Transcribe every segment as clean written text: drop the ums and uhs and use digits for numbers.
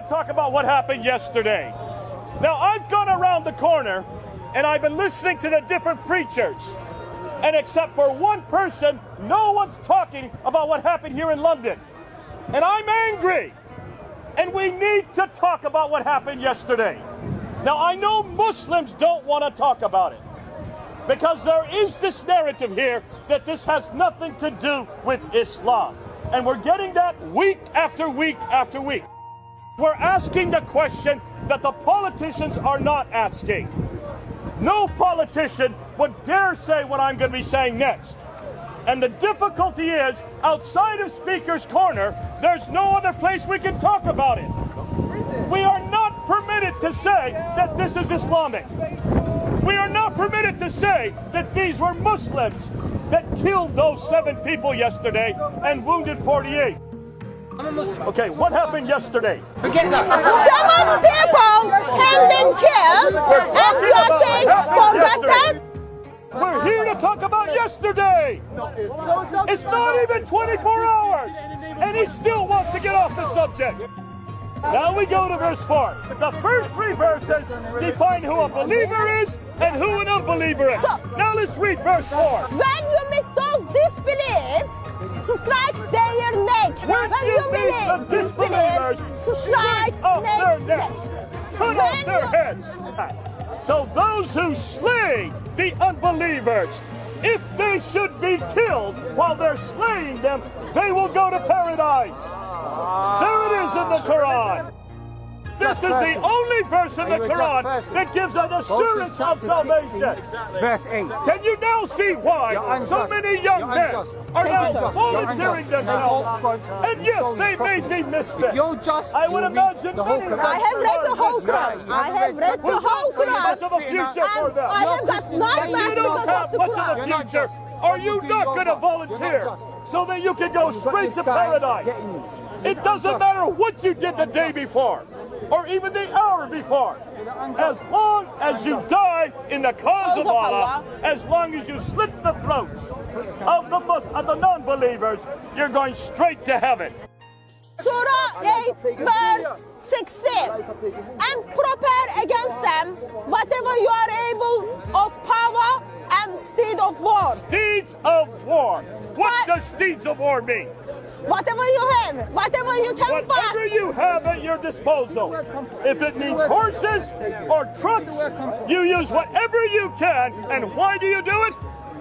talk about what happened yesterday. Now, I've gone around the corner and I've been listening to the different preachers. And except for one person, no one's talking about what happened here in London. And I'm angry. And we need to talk about what happened yesterday. Now, I know Muslims don't want to talk about it, because there is this narrative here that this has nothing to do with Islam. And we're getting that week after week after week. We're asking the question that the politicians are not asking. No politician would dare say what I'm going to be saying next. And the difficulty is, outside of Speaker's Corner, there's no other place we can talk about it. We are not permitted to say that this is Islamic. We are not permitted to say that these were Muslims that killed those 7 people yesterday and wounded 48. Okay, what happened yesterday? 7 people have been killed, and you are saying forget that? We're here to talk about yesterday. It's not even 24 hours, and he still wants to get off the subject. Now we go to verse 4. The first 3 verses define who a believer is and who an unbeliever is. Now let's read verse 4. When you meet those disbelief, strike their neck. When you meet the disbelievers, strike off their necks. Cut off their heads. So those who slay the unbelievers, if they should be killed while they're slaying them, they will go to paradise. There it is in the Quran. This is the only verse in the Quran that gives an assurance of salvation. Verse 8. Can you now see why so many young men are now volunteering themselves? And yes, they may be misfits. I would imagine many of them. I have read the whole Quran. I have read the whole Much of a Quran. future for them. I have got If you don't have much of a future, are you not going to volunteer so that you can go straight to paradise? It doesn't matter what you did the day before or even the hour before. As long as you die in the cause of Allah, as long as you slit the throats of the non-believers, you're going straight to heaven. Surah 8, verse 16. And prepare against them whatever you are able of power and steed of war. Steeds of war. What does steeds of war mean? Whatever you have, whatever you can Whatever find. you have at your disposal. If it means horses or trucks, you use whatever you can. And why do you do it?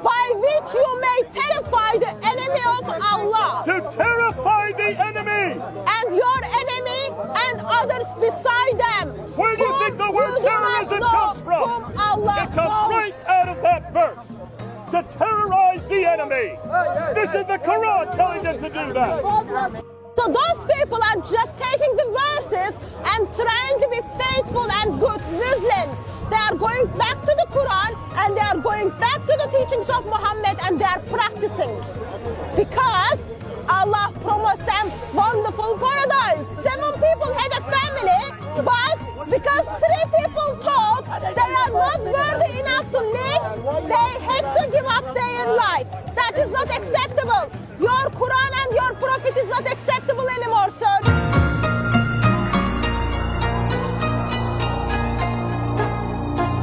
By which you may terrify the enemy of Allah. To terrify the enemy. And your enemy and others beside them. Where do you think the word terrorism comes from? It comes right out of that verse. To terrorize the enemy. This is the Quran telling them to do that. So those people are just taking the verses and trying to be faithful and good Muslims. They are going back to the Quran and they are going back to the teachings of Muhammad and they are practicing. Because Allah promised them wonderful paradise. 7 people had a family, but because 3 people thought they are not worthy enough to live, they had to give up their life. That is not acceptable. Your Quran and your Prophet is not